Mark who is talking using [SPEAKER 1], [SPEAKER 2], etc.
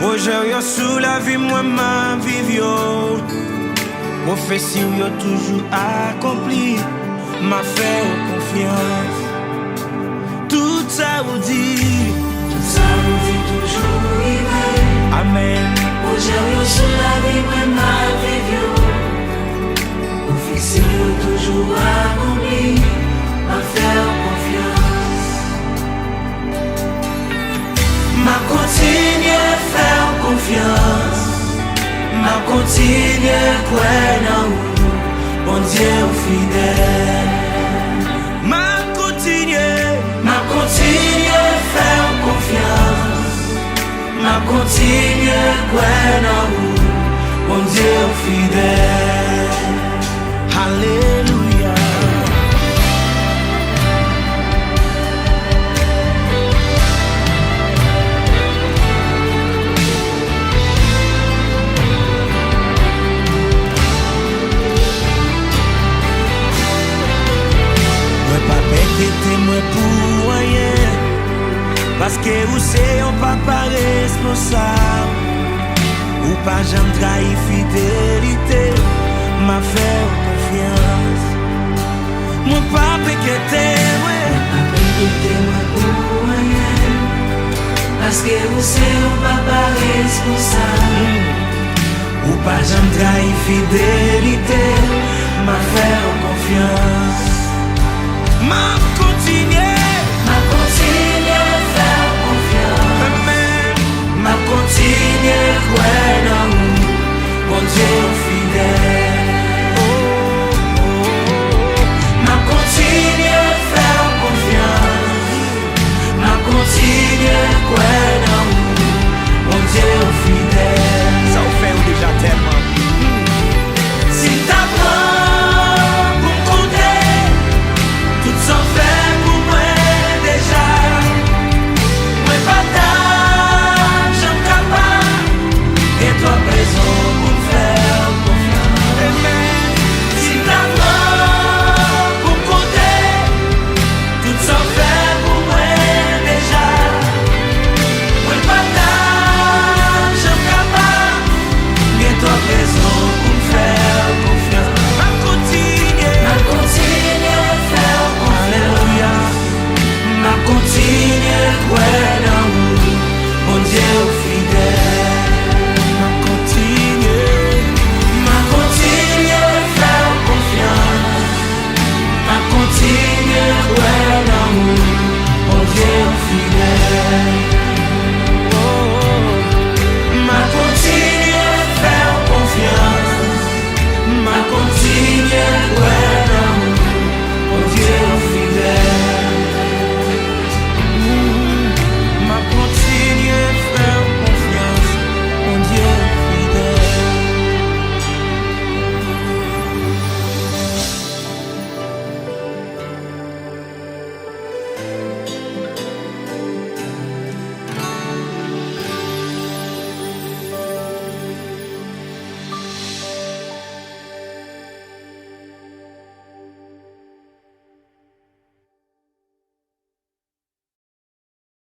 [SPEAKER 1] Aujourd'hui, yo sous la vie, moi, ma vie, yo. Prophétie, yo toujours accompli. M'a fait confiance. Tout ça vous dit.
[SPEAKER 2] Tout ça vous dit toujours arrivé.
[SPEAKER 1] Amen.
[SPEAKER 2] Aujourd'hui, yo sous la vie, moi, ma vie, yo. Prophétie, yo toujours accompli. M'a fait confiance. M'a continué à faire confiance. M'a continué à croire dans vous. Bon Dieu fidèle.
[SPEAKER 1] M'a continué
[SPEAKER 2] à faire confiance. M'a continué à croire dans vous. Bon Dieu fidèle.
[SPEAKER 1] Alléluia. Moi pour rien. Parce que vous c'est un papa responsable. Ou pas jamais trahi fidélité. M'a fait confiance. Mon papa qui était moi.
[SPEAKER 2] Moi pour rien. Parce que vous c'est un papa responsable.
[SPEAKER 1] Ou pas jamais trahi fidélité. M'a fait confiance. M'a continué
[SPEAKER 2] à faire confiance.
[SPEAKER 1] Amen.
[SPEAKER 2] M'a continué à croire dans vous.